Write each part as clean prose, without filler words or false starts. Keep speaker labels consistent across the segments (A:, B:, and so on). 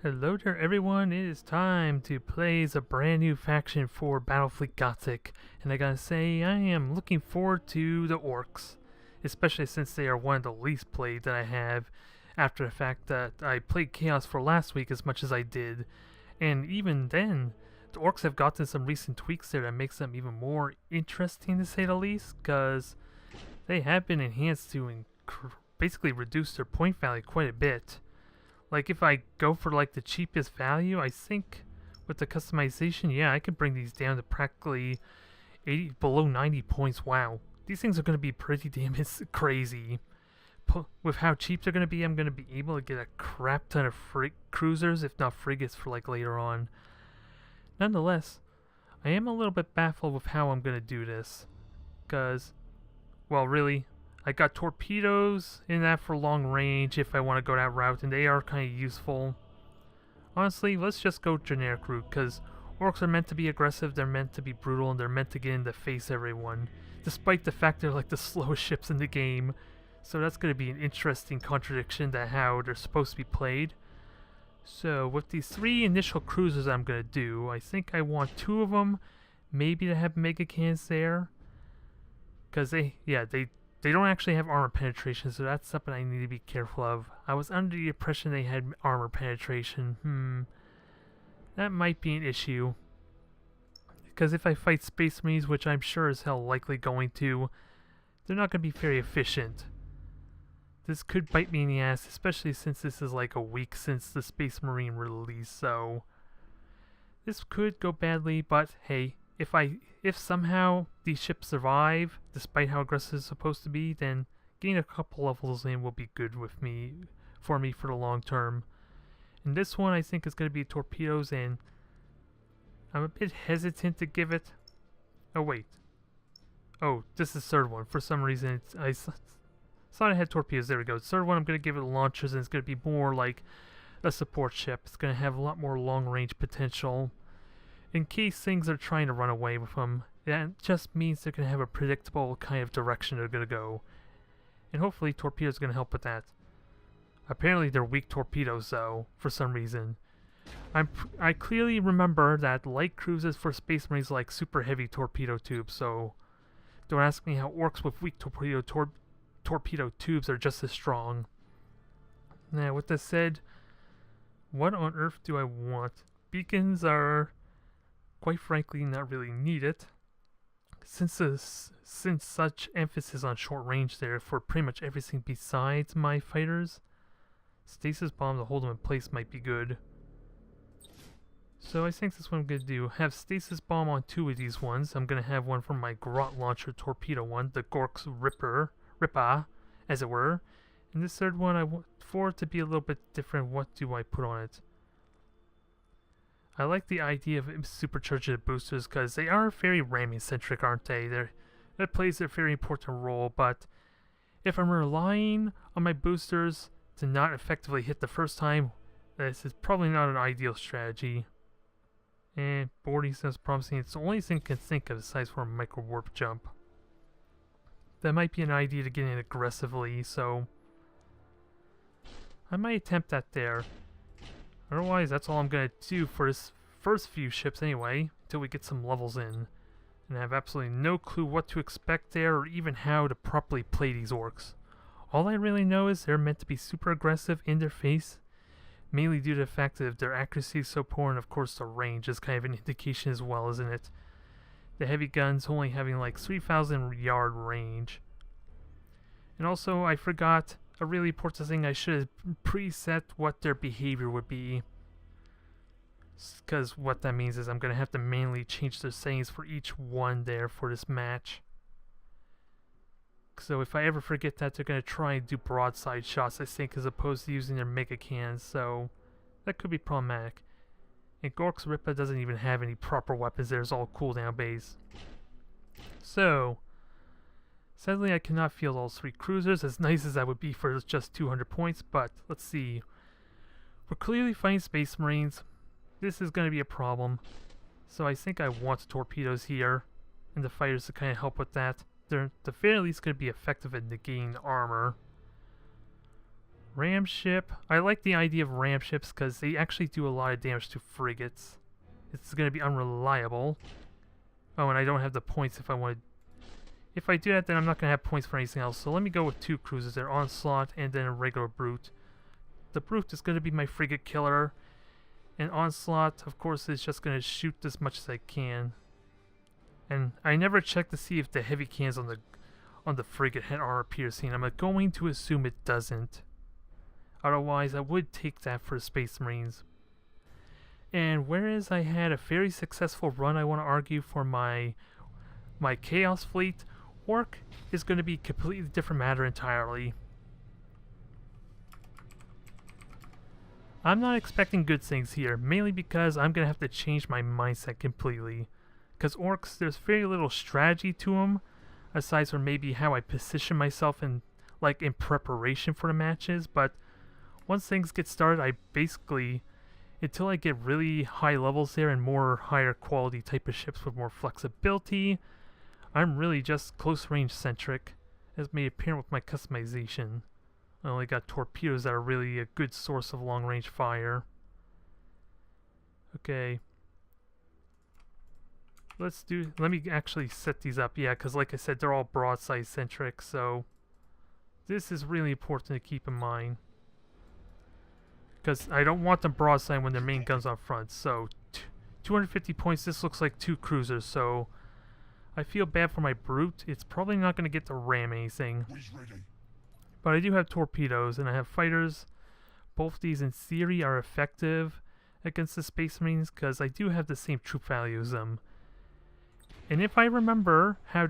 A: Hello there everyone, it is time to play as a brand new faction for Battlefleet Gothic, and I gotta say, I am looking forward to the Orks, especially since they are one of the least played that I have, after the fact that I played Chaos for last week as much as I did, and even then, the Orks have gotten some recent tweaks there that makes them even more interesting to say the least, because they have been enhanced to basically reduce their point value quite a bit. Like, if I go for, like, the cheapest value, I think with the customization, yeah, I could bring these down to practically 80, below 90 points. Wow. These things are going to be pretty damn crazy. With how cheap they're going to be, I'm going to be able to get a crap ton of cruisers, if not frigates, for, like, later on. Nonetheless, I am a little bit baffled with how I'm going to do this. Because, well, really, I got torpedoes in that for long range if I want to go that route, and they are kind of useful. Honestly, let's just go generic route, because Orks are meant to be aggressive, they're meant to be brutal, and they're meant to get in to face everyone, despite the fact they're like the slowest ships in the game. So that's going to be an interesting contradiction to how they're supposed to be played. So with these three initial cruisers I'm going to do, I think I want two of them, maybe to have Mega Kannons there. Because they don't actually have armor penetration, so that's something I need to be careful of. I was under the impression they had armor penetration. That might be an issue. Because if I fight Space Marines, which I'm sure as hell likely going to, they're not going to be very efficient. This could bite me in the ass, especially since this is like a week since the Space Marine release, so this could go badly, but hey, if somehow these ships survive, despite how aggressive it's supposed to be, then getting a couple levels in will be good with me for the long term. And this one I think is going to be torpedoes, and I'm a bit hesitant to give it. Oh wait. Oh, this is the third one. For some reason, I thought I had torpedoes. There we go. The third one I'm going to give it launchers, and it's going to be more like a support ship. It's going to have a lot more long range potential. In case things are trying to run away with them, that just means they're going to have a predictable kind of direction they're going to go. And hopefully torpedoes are going to help with that. Apparently they're weak torpedoes though, for some reason. I clearly remember that light cruisers for Space Marines like super heavy torpedo tubes, so don't ask me how Orks with weak torpedo tubes are just as strong. Now with that said, what on earth do I want? Beacons are quite frankly not really needed, since such emphasis on short range there for pretty much everything besides my fighters. Stasis bomb to hold them in place might be good. So I think that's what I'm going to do. Have stasis bomb on two of these ones. I'm going to have one from my Grot launcher torpedo one, the Orks Rippa, as it were. And this third one I want for it to be a little bit different. What do I put on it? I like the idea of supercharging the boosters because they are very ramming centric, aren't they? That plays a very important role, but if I'm relying on my boosters to not effectively hit the first time, this is probably not an ideal strategy. And boarding sounds promising. It's the only thing I can think of besides for a micro warp jump. That might be an idea to get in aggressively, so I might attempt that there. Otherwise, that's all I'm going to do for this first few ships anyway, until we get some levels in. And I have absolutely no clue what to expect there, or even how to properly play these Orks. All I really know is they're meant to be super aggressive in their face, mainly due to the fact that their accuracy is so poor, and of course the range is kind of an indication as well, isn't it? The heavy guns only having like 3,000 yard range. And also, I forgot a really important thing. I should have preset what their behavior would be, because what that means is I'm going to have to manually change their settings for each one there for this match. So if I ever forget that, they're going to try and do broadside shots, I think, as opposed to using their Mega Kannons, so that could be problematic. And Orks Rippa doesn't even have any proper weapons there. It's all cooldown based. So sadly, I cannot field all three cruisers, as nice as that would be for just 200 points, but let's see. We're clearly fighting Space Marines. This is going to be a problem. So I think I want the torpedoes here, and the fighters to kind of help with that. They're at the very least going to be effective at negating armor. Ram ship. I like the idea of ram ships because they actually do a lot of damage to frigates. It's going to be unreliable. Oh, and I don't have the points if I want to. If I do that, then I'm not going to have points for anything else. So let me go with 2 cruisers there. Onslaught and then a regular Brute. The Brute is going to be my frigate killer. And Onslaught, of course, is just going to shoot as much as I can. And I never checked to see if the heavy cannons on the frigate had armor piercing. I'm going to assume it doesn't. Otherwise, I would take that for the Space Marines. And whereas I had a very successful run, I want to argue, for my Chaos Fleet, Ork is going to be a completely different matter entirely. I'm not expecting good things here, mainly because I'm going to have to change my mindset completely. Because Orks, there's very little strategy to them, aside from maybe how I position myself in preparation for the matches, but once things get started, I basically, until I get really high levels there and more higher quality type of ships with more flexibility, I'm really just close range centric, as made apparent with my customization. I only got torpedoes that are really a good source of long range fire. Okay. Let me actually set these up, yeah, because like I said, they're all broadside centric, so this is really important to keep in mind. Because I don't want them broadside when their main gun's on front. So, 250 points, this looks like 2 cruisers, so I feel bad for my Brute. It's probably not going to get to ram anything. But I do have torpedoes, and I have fighters. Both these, in theory, are effective against the Space Marines, because I do have the same troop value as them. And if I remember how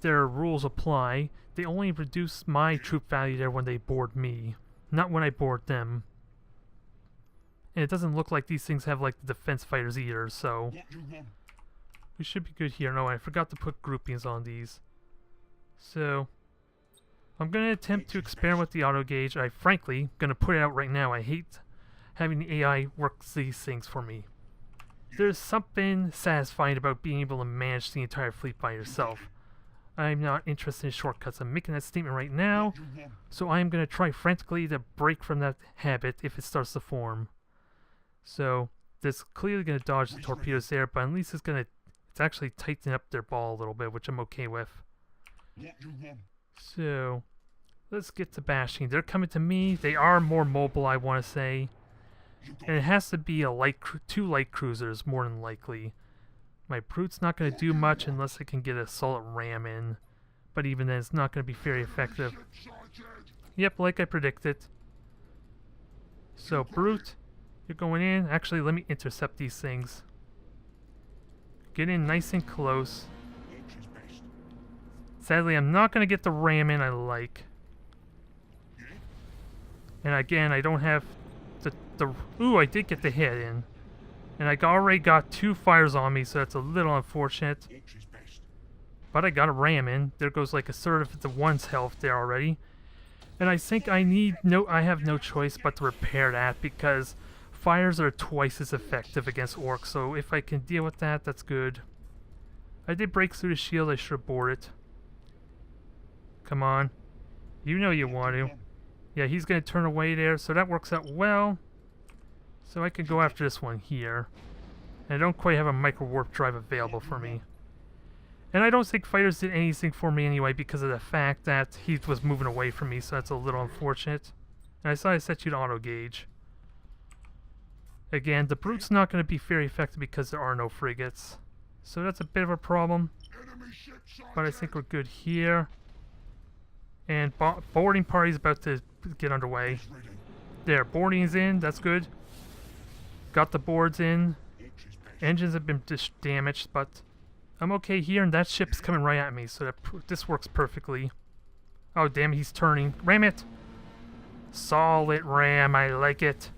A: their rules apply, they only reduce my troop value there when they board me, not when I board them. And it doesn't look like these things have like the defense fighters either, so we should be good here. No, I forgot to put groupings on these. So I'm going to attempt to experiment with the auto gauge. I frankly going to put it out right now. I hate having the AI work these things for me. There's something satisfying about being able to manage the entire fleet by yourself. I'm not interested in shortcuts. I'm making that statement right now, so I'm going to try frantically to break from that habit if it starts to form. So this clearly going to dodge the torpedoes there, but at least it's actually tightening up their ball a little bit, which I'm okay with. So let's get to bashing. They're coming to me. They are more mobile, I want to say. And it has to be a 2 light cruisers, more than likely. My Brute's not going to do much unless I can get a solid ram in. But even then, it's not going to be very effective. Yep, like I predicted. So, Brute, you're going in. Actually, let me intercept these things. Get in nice and close. Sadly, I'm not going to get the ram in I like. And again, I don't have the... Ooh, I did get the hit in. And I already got 2 fires on me, so that's a little unfortunate. But I got a ram in. There goes like a third of the 1's health there already. And I think I have no choice but to repair that, because fires are twice as effective against Orks, so if I can deal with that, that's good. I did break through the shield. I should have bored it. Come on. You know you want to. Yeah, he's going to turn away there, so that works out well. So I can go after this one here. And I don't quite have a micro warp drive available for me. And I don't think fighters did anything for me anyway because of the fact that he was moving away from me, so that's a little unfortunate. And I saw I set you to auto gauge. Again, the Brute's not going to be very effective because there are no frigates. So that's a bit of a problem. But I think we're good here. And boarding party's about to get underway. There, boarding is in, that's good. Got the boards in. Engines have been damaged, but I'm okay here, and that ship's coming right at me, so this works perfectly. Oh, damn it, he's turning. Ram it! Solid ram, I like it.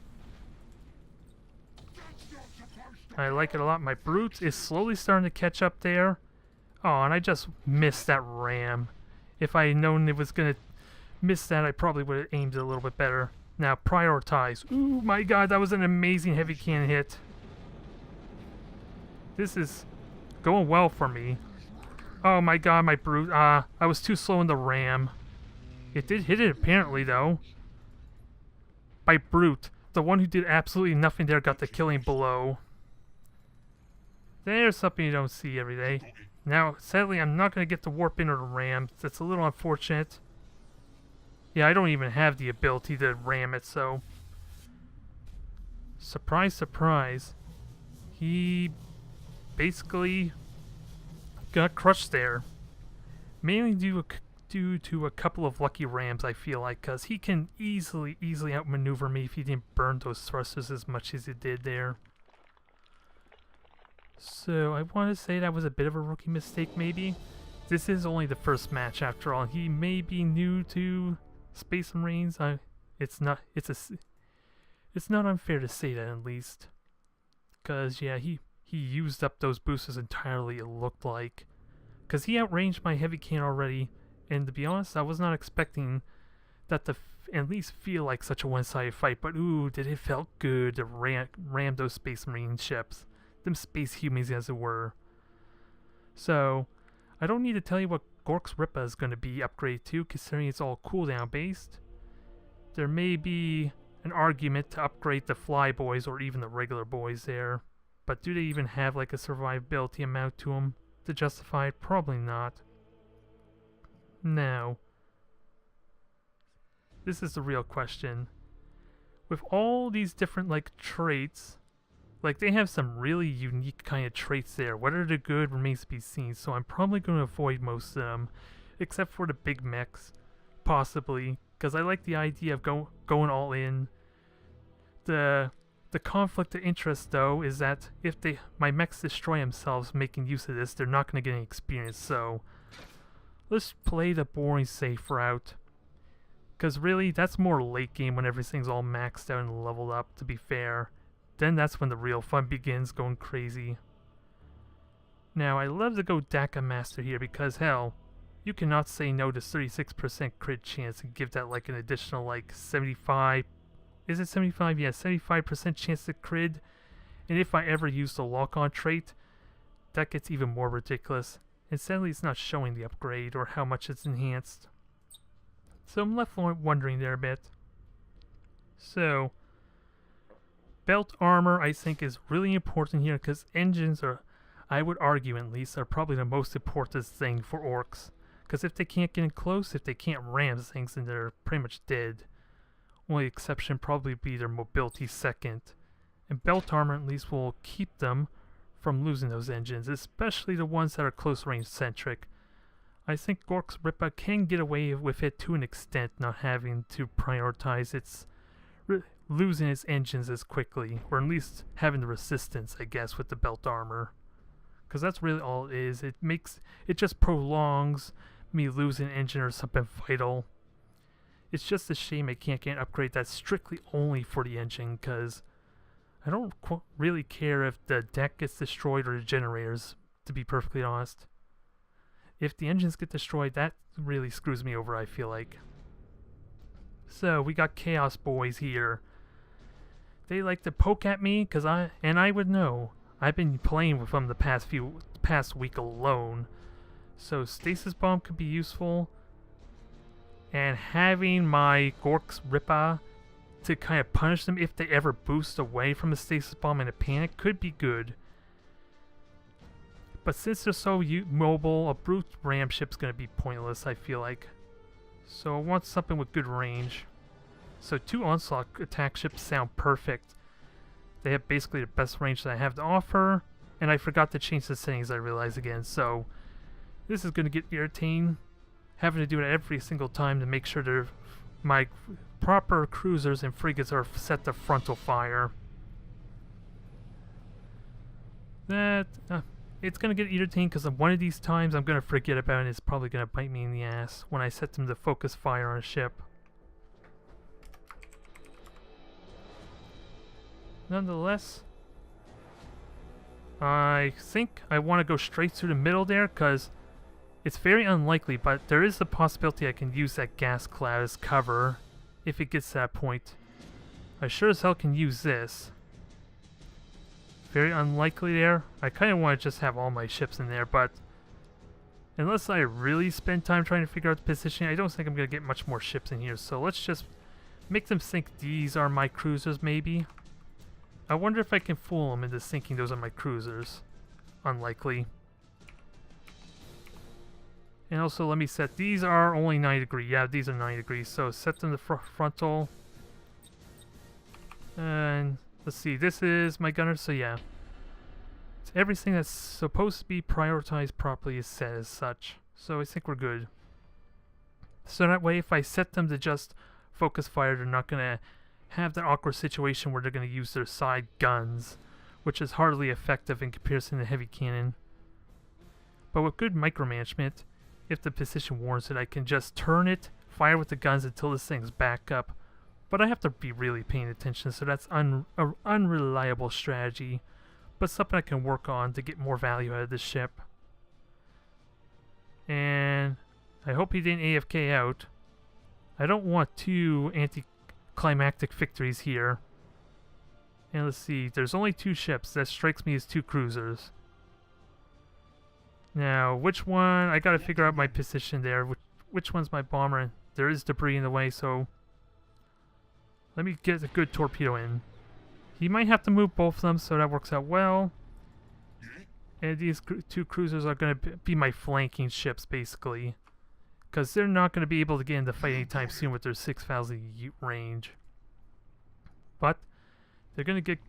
A: I like it a lot. My Brute is slowly starting to catch up there. Oh, and I just missed that ram. If I had known it was going to miss that, I probably would have aimed it a little bit better. Now, prioritize. Ooh, my god, that was an amazing heavy cannon hit. This is going well for me. Oh my god, my Brute. I was too slow in the ram. It did hit it apparently, though. by Brute. The one who did absolutely nothing there got the killing blow. There's something you don't see every day. Now, sadly, I'm not going to get to warp in or to ram. That's a little unfortunate. Yeah, I don't even have the ability to ram it, so... Surprise, surprise. He basically got crushed there. Mainly due to a couple of lucky rams, I feel like, because he can easily outmaneuver me if he didn't burn those thrusters as much as he did there. So, I want to say that was a bit of a rookie mistake, maybe. This is only the first match, after all. He may be new to Space Marines. It's not unfair to say that, at least. Because, yeah, he used up those boosters entirely, it looked like. Because he outranged my heavy cannon already, and to be honest, I was not expecting that to at least feel like such a one-sided fight, but ooh, did it felt good to ram those Space Marine ships. Them space humans, as it were. So, I don't need to tell you what Orks Ripa is going to be upgraded to, considering it's all cooldown based. There may be an argument to upgrade the Fly Boys or even the regular boys there, but do they even have like a survivability amount to them to justify it? Probably not. Now, this is the real question. With all these different like traits, like, they have some really unique kind of traits there. Whether they're good remains to be seen, so I'm probably going to avoid most of them, except for the big mechs, possibly, because I like the idea of going all in. The conflict of interest, though, is that if my mechs destroy themselves making use of this, they're not going to get any experience, so let's play the boring safe route. Because really, that's more late game when everything's all maxed out and leveled up, to be fair. Then that's when the real fun begins, going crazy. Now, I love to go DACA Master here because, hell, you cannot say no to 36% crit chance and give that like an additional like 75... Is it 75? Yeah, 75% chance to crit. And if I ever use the lock-on trait, that gets even more ridiculous. And sadly, it's not showing the upgrade or how much it's enhanced. So I'm left wondering there a bit. So... Belt armor, I think, is really important here because engines are, I would argue at least, are probably the most important thing for orcs. Because if they can't get in close, if they can't ram things, then they're pretty much dead. Only exception probably be their mobility second. And belt armor at least will keep them from losing those engines, especially the ones that are close range centric. I think Orks Ripa can get away with it to an extent, not having to prioritize its losing its engines as quickly, or at least having the resistance, I guess, with the belt armor. Because that's really all it is. It just prolongs me losing an engine or something vital. It's just a shame I can't get an upgrade that's strictly only for the engine, because I don't really care if the deck gets destroyed or the generators, to be perfectly honest. If the engines get destroyed, that really screws me over, I feel like. So, we got Chaos Boys here. They like to poke at me, and I would know. I've been playing with them the past week alone. So Stasis Bomb could be useful. And having my Orks Ripa to kind of punish them if they ever boost away from a Stasis Bomb in a panic could be good. But since they're so mobile, a brute ram ship's going to be pointless, I feel like. So I want something with good range. So 2 Onslaught attack ships sound perfect. They have basically the best range that I have to offer. And I forgot to change the settings, I realize again. So this is going to get irritating. Having to do it every single time to make sure my proper cruisers and frigates are set to frontal fire. It's going to get irritating because one of these times I'm going to forget about it and it's probably going to bite me in the ass when I set them to focus fire on a ship. Nonetheless, I think I want to go straight through the middle there because it's very unlikely, but there is the possibility I can use that gas cloud as cover if it gets to that point. I sure as hell can use this. Very unlikely there. I kind of want to just have all my ships in there, but unless I really spend time trying to figure out the positioning, I don't think I'm going to get much more ships in here. So let's just make them think these are my cruisers, maybe. I wonder if I can fool them into thinking those are my cruisers. Unlikely. And also, let me set, these are only 90 degrees. Yeah, these are 90 degrees, so set them to frontal. And let's see, this is my gunner, so yeah. It's everything that's supposed to be prioritized properly is set as such. So I think we're good. So that way, if I set them to just focus fire, they're not going to have that awkward situation where they're going to use their side guns, which is hardly effective in comparison to heavy cannon. But with good micromanagement, if the position warrants it, I can just turn it, fire with the guns until this thing's back up. But I have to be really paying attention, so that's an unreliable strategy. But something I can work on to get more value out of this ship. And I hope he didn't AFK out. I don't want two anticlimactic victories here. And let's see, there's only 2 ships. That strikes me as 2 cruisers. Now, which one? I gotta figure out my position there. Which one's my bomber? There is debris in the way, so let me get a good torpedo in. He might have to move both of them, so that works out well. And these 2 cruisers are going to be my flanking ships, basically. Because they're not going to be able to get into fight anytime soon with their 6,000 range. But they're going to get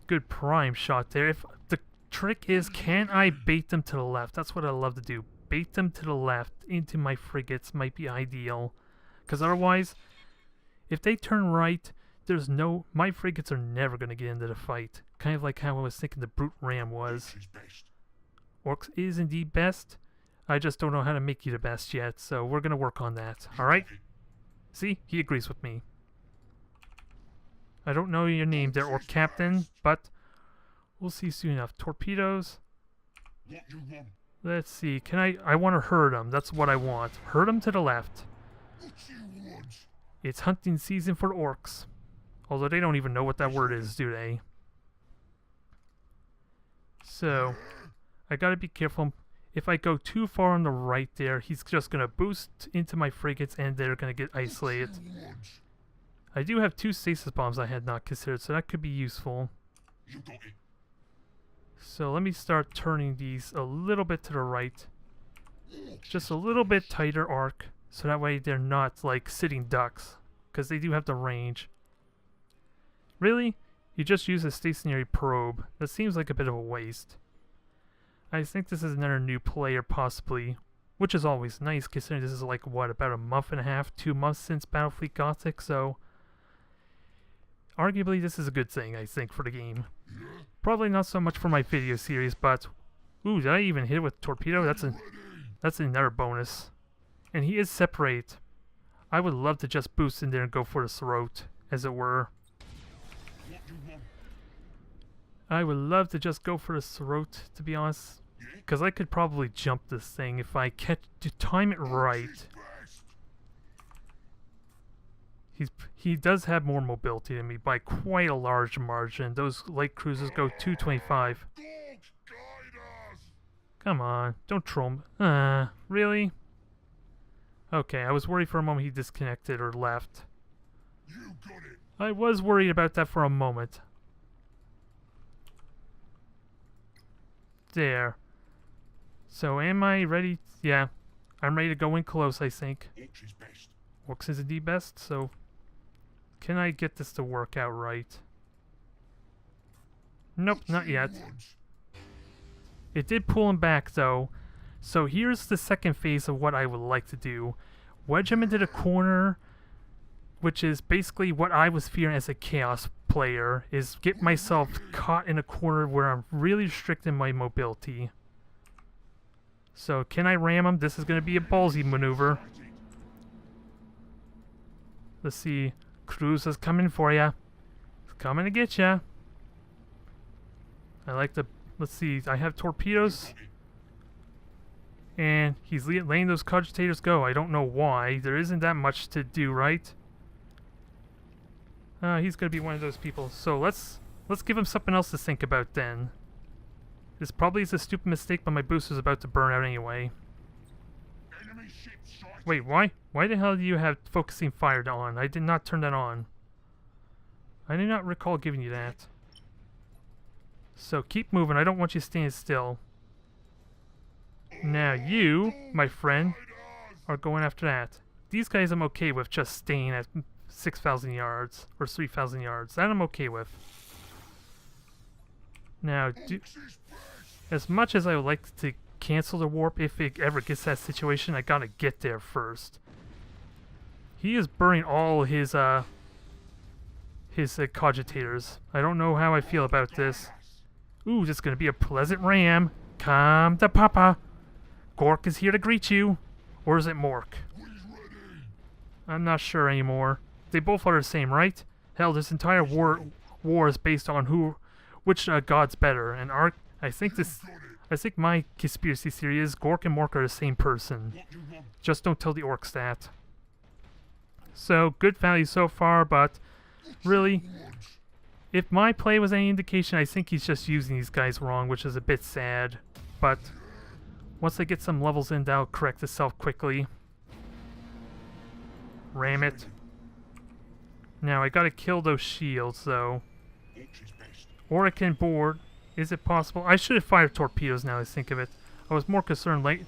A: good prime shot there. If the trick is, can I bait them to the left? That's what I love to do. Bait them to the left into my frigates might be ideal. Because otherwise, if they turn right, there's no... my frigates are never going to get into the fight. Kind of like how I was thinking the Brute Ram was. Orks is indeed best. I just don't know how to make you the best yet, so we're going to work on that. Alright? See? He agrees with me. I don't know your name there, Ork Captain, but we'll see soon enough. Torpedoes. Let's see. Can I want to herd them. That's what I want. Herd them to the left. It's hunting season for orcs. Although they don't even know what that word is, do they? So, I gotta be careful. If I go too far on the right there, he's just gonna boost into my frigates and they're gonna get isolated. I do have 2 stasis bombs I had not considered, so that could be useful. So let me start turning these a little bit to the right. Just a little bit tighter arc, so that way they're not like sitting ducks, because they do have the range. Really? You just use a stationary probe. That seems like a bit of a waste. I think this is another new player possibly, which is always nice considering this is like, what, about a month and a half, 2 months since Battlefleet Gothic, so arguably this is a good thing, I think, for the game. Probably not so much for my video series, but ooh, did I even hit it with torpedo? That's another bonus. And he is separate. I would love to just boost in there and go for the throat, as it were. I would love to just go for the throat, to be honest. Because I could probably jump this thing if I time it right. He does have more mobility than me by quite a large margin. Those light cruisers go 225. Come on, don't troll me. Really? Okay, I was worried for a moment he disconnected or left. I was worried about that for a moment. There. So am I ready? Yeah. I'm ready to go in close, I think. Orks is indeed best, so can I get this to work out right? Nope, not yet. It did pull him back though. So here's the second phase of what I would like to do. Wedge him into the corner, which is basically what I was fearing as a Chaos player, is get myself caught in a corner where I'm really restricting my mobility. So can I ram him? This is going to be a ballsy maneuver. Let's see. Cruz is coming for ya. He's coming to get ya. I like the... Let's see. I have torpedoes. And he's letting those cogitators go. I don't know why. There isn't that much to do, right? He's going to be one of those people. So let's give him something else to think about then. This probably is a stupid mistake, but my booster's about to burn out anyway. Wait, why? Why the hell do you have focusing fire on? I did not turn that on. I do not recall giving you that. So keep moving. I don't want you standing still. Now you, my friend, are going after that. These guys I'm okay with just staying at 6,000 yards or 3,000 yards. That I'm okay with. Now, as much as I would like to cancel the warp if it ever gets to that situation, I gotta get there first. He is burning all his cogitators. I don't know how I feel about this. Ooh, this is gonna be a pleasant ram. Come to Papa. Gork is here to greet you. Or is it Mork? I'm not sure anymore. They both are the same, right? Hell, this entire war is based on which god's better. And I think my conspiracy theory is Gork and Mork are the same person. Just don't tell the Orks that. So, good value so far, but really, if my play was any indication, I think he's just using these guys wrong, which is a bit sad. But once I get some levels in, that'll correct itself quickly. Ram it. Now, I gotta kill those shields, though. Or I can board. Is it possible? I should have fired torpedoes now I think of it. I was more concerned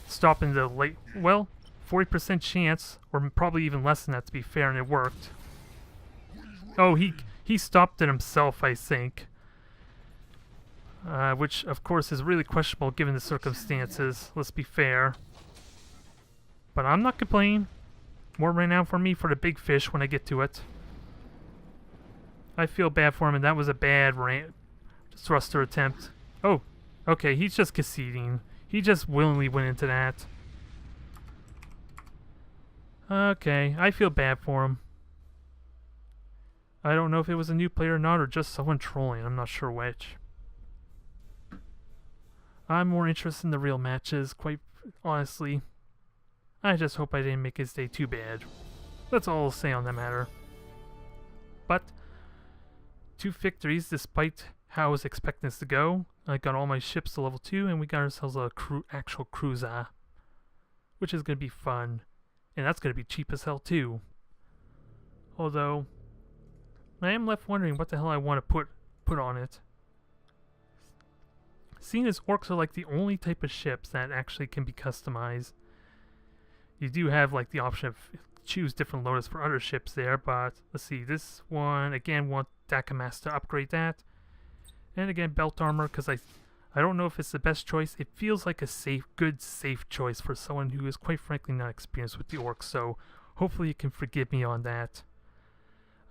A: stopping the late... Well, 40% chance, or probably even less than that to be fair, and it worked. Oh, he stopped it himself, I think. Which, of course, is really questionable given the circumstances. Let's be fair. But I'm not complaining. More right now for me for the big fish when I get to it. I feel bad for him, and that was a bad thruster attempt. Oh, okay, he's just conceding. He just willingly went into that. Okay, I feel bad for him. I don't know if it was a new player or not, or just someone trolling. I'm not sure which. I'm more interested in the real matches, quite honestly. I just hope I didn't make his day too bad. That's all I'll say on that matter. But 2 victories despite how I was expecting this to go. I got all my ships to level 2 and we got ourselves a actual cruiser. Which is going to be fun. And that's going to be cheap as hell too. Although, I am left wondering what the hell I want to put on it. Seeing as Orks are like the only type of ships that actually can be customized. You do have like the option of choose different loaders for other ships there, but let's see, this one, again, want Dakamas to upgrade that. And again, belt armor, because I don't know if it's the best choice. It feels like a good safe choice for someone who is quite frankly not experienced with the Orks, so hopefully you can forgive me on that.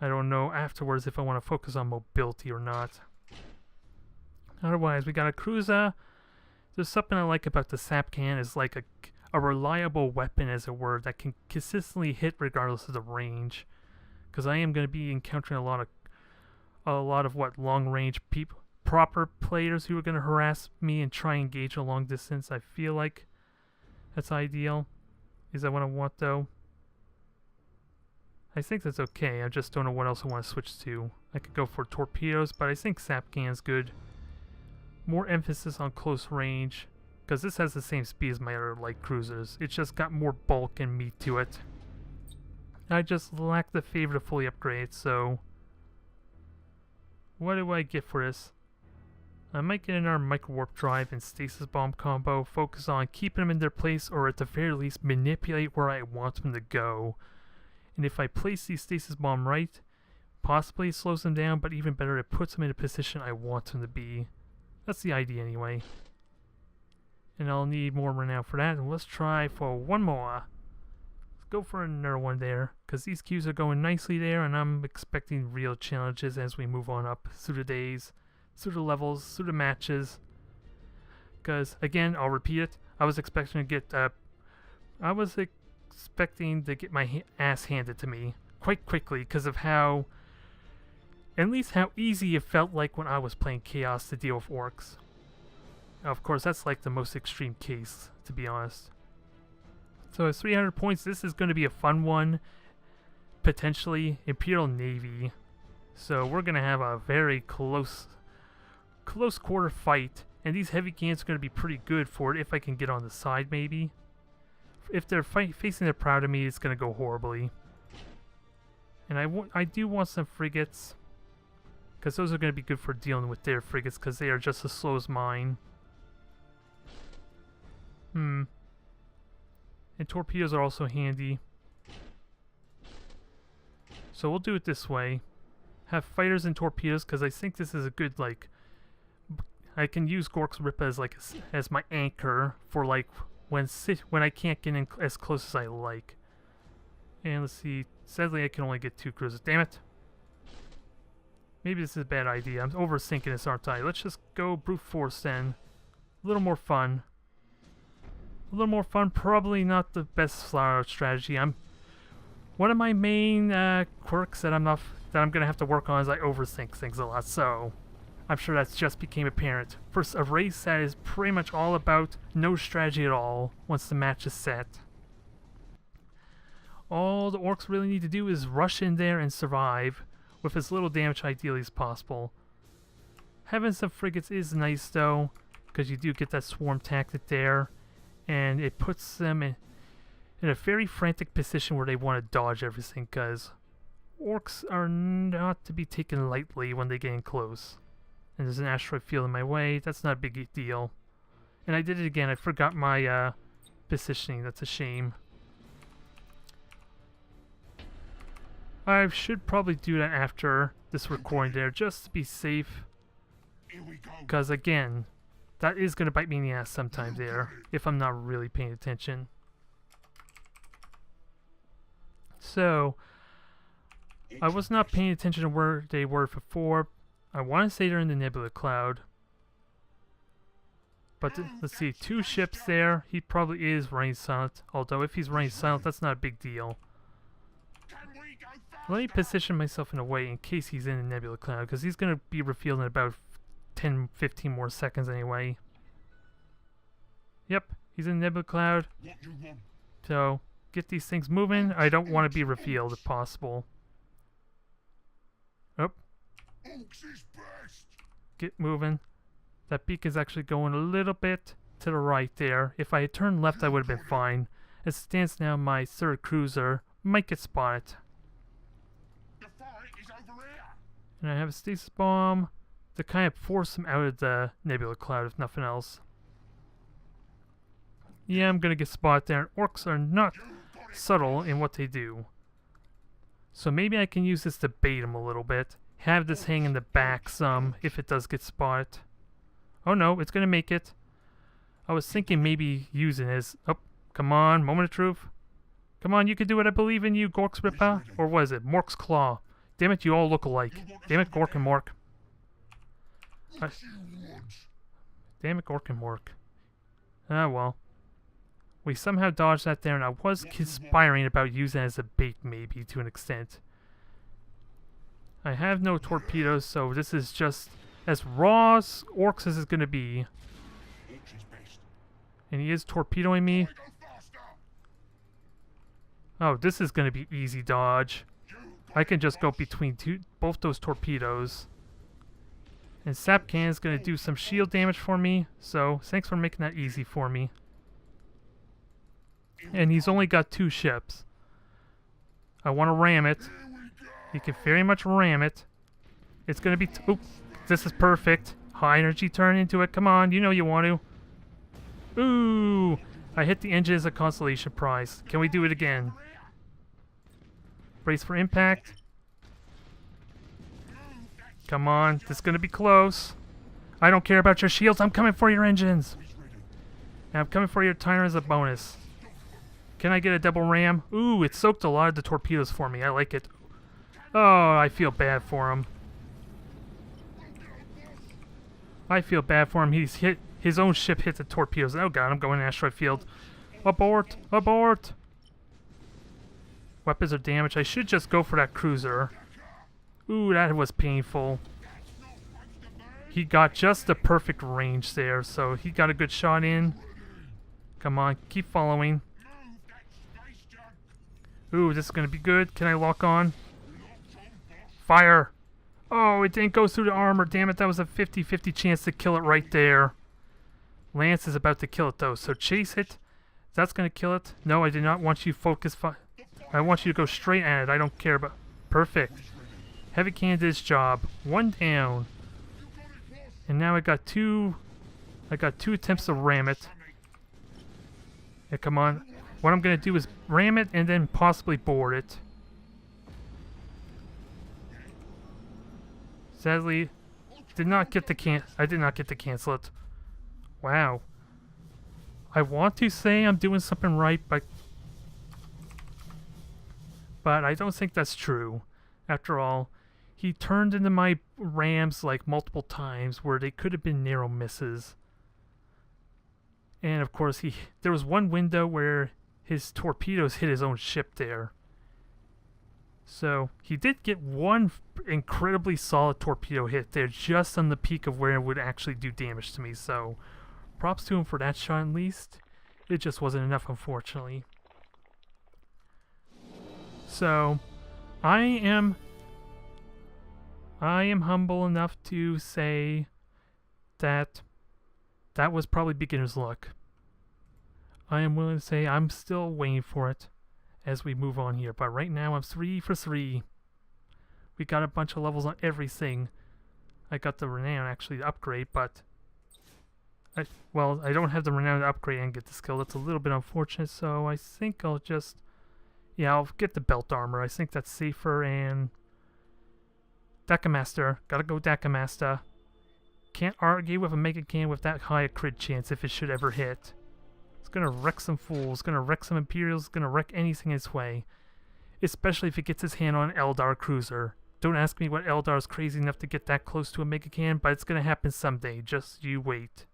A: I don't know afterwards if I want to focus on mobility or not. Otherwise, we got a cruiser. There's something I like about the sap can is like a reliable weapon, as it were, that can consistently hit regardless of the range. Because I am going to be encountering a lot of long range proper players who are going to harass me and try and engage a long distance. I feel like that's ideal. Is that what I want though? I think that's okay. I just don't know what else I want to switch to. I could go for torpedoes, but I think sap can's good. More emphasis on close range, because this has the same speed as my other light cruisers. It's just got more bulk and meat to it. I just lack the favor to fully upgrade, so what do I get for this? I might get another micro warp drive and stasis bomb combo, focus on keeping them in their place, or at the very least manipulate where I want them to go. And if I place the stasis bomb right, possibly it slows them down, but even better, it puts them in a position I want them to be. That's the idea anyway. And I'll need more renown for that. And let's try for one more. Let's go for another one there, because these queues are going nicely there, and I'm expecting real challenges as we move on up through the days, through the levels, through the matches. Because again, I'll repeat it. I was expecting to get my ass handed to me quite quickly because of how easy it felt like when I was playing Chaos to deal with Orks. Of course, that's like the most extreme case, to be honest. So at 300 points, this is going to be a fun one. Potentially Imperial Navy. So we're going to have a very close quarter fight. And these heavy cannons are going to be pretty good for it if I can get on the side maybe. if they're facing the prow to me, it's gonna go horribly. And I do want some frigates, because those are gonna be good for dealing with their frigates, because they are just as slow as mine. And torpedoes are also handy. So we'll do it this way. Have fighters and torpedoes, because I think this is a good, like, I can use Ork Multiplayer as like as my anchor for like when I can't get in as close as I like. And let's see. Sadly, I can only get 2 cruisers. Damn it! Maybe this is a bad idea. I'm overthinking this, aren't I? Let's just go brute force then. A little more fun. A little more fun. Probably not the best flower strategy. One of my main quirks that I'm gonna have to work on is I overthink things a lot. So I'm sure that's just became apparent. For a race that is pretty much all about no strategy at all once the match is set. All the Orks really need to do is rush in there and survive with as little damage ideally as possible. Having some frigates is nice though, because you do get that swarm tactic there, and it puts them in a very frantic position where they want to dodge everything, because Orks are not to be taken lightly when they get in close. And there's an asteroid field in my way. That's not a big deal. And I did it again. I forgot my positioning. That's a shame. I should probably do that after this recording there, just to be safe. Because again, that is going to bite me in the ass sometime there, if I'm not really paying attention. So, I was not paying attention to where they were before. I want to say they're in the nebula cloud. But let's see, 2 ships there. He probably is running silent. Although if he's running silent, that's not a big deal. Let me position myself in a way in case he's in the nebula cloud, because he's going to be revealed in about 10-15 more seconds anyway. Yep, he's in the nebula cloud. So, get these things moving. I don't want to be revealed if possible. Oh. Get moving. That beak is actually going a little bit to the right there. If I had turned left, I would have been fine. As it stands now, my 3rd cruiser might get spotted. And I have a stasis bomb to kind of force him out of the nebula cloud, if nothing else. Yeah, I'm gonna get spotted there. Orks are not subtle in what they do. So maybe I can use this to bait him a little bit. Have this hang in the back some, if it does get spotted. Oh no, it's gonna make it. I was thinking maybe using his... Oh, come on, moment of truth. Come on, you can do it, I believe in you, Ork Multiplayer. Or what is it, Mork's Claw. Damn it, you all look alike. Damn it, Ork and Mork. Damn it, Ork and Mork. Ah, well. We somehow dodged that there, and I was conspiring about using it as a bait, maybe, to an extent. I have no torpedoes, so this is just as raw as Orks as it's going to be. And he is torpedoing me. Oh, this is going to be easy dodge. I can just go between both those torpedoes. And Sap Cannon is going to do some shield damage for me, so thanks for making that easy for me. And he's only got 2 ships. I want to ram it. He can very much ram it. It's going to be... Oop, this is perfect. High energy turn into it. Come on, you know you want to. Ooh! I hit the engine as a consolation prize. Can we do it again? Brace for impact. Come on, this is going to be close. I don't care about your shields. I'm coming for your engines. And I'm coming for your tire as a bonus. Can I get a double ram? Ooh, it soaked a lot of the torpedoes for me. I like it. Oh, I feel bad for him. I feel bad for him. He's hit... His own ship hit the torpedoes. Oh god, I'm going to asteroid field. Abort! Abort! Weapons are damaged. I should just go for that cruiser. Ooh, that was painful. He got just the perfect range there, so he got a good shot in. Come on, keep following. Ooh, this is going to be good. Can I lock on? Fire! Oh, it didn't go through the armor. Damn it, that was a 50-50 chance to kill it right there. Lance is about to kill it though, so chase it. That's gonna kill it. No, I did not want you focus. I want you to go straight at it. I don't care about. Perfect. Heavy cannon did its job. One down. And now I got two attempts to ram it. Yeah, come on. What I'm gonna do is ram it and then possibly board it. Sadly, I did not get to cancel it. Wow. I want to say I'm doing something right, but I don't think that's true. After all, he turned into my rams like multiple times where they could have been narrow misses. And of course, there was one window where his torpedoes hit his own ship there. So he did get one incredibly solid torpedo hit there, just on the peak of where it would actually do damage to me. So props to him for that shot at least. It just wasn't enough, unfortunately. So I am humble enough to say that was probably beginner's luck. I am willing to say I'm still waiting for it as we move on here, but right now I'm 3 for 3. We got a bunch of levels on everything. I got the renown actually to upgrade, but I don't have the renown to upgrade and get the skill. That's a little bit unfortunate, so I think I'll just, I'll get the belt armor. I think that's safer. And Deckamaster, gotta go Deckamaster. Can't argue with a Mega Cannon with that high a crit chance if it should ever hit. It's gonna wreck some fools, gonna wreck some Imperials, gonna wreck anything in its way. Especially if it gets its hand on an Eldar cruiser. Don't ask me what Eldar is crazy enough to get that close to a Mega Cannon, but it's gonna happen someday. Just you wait.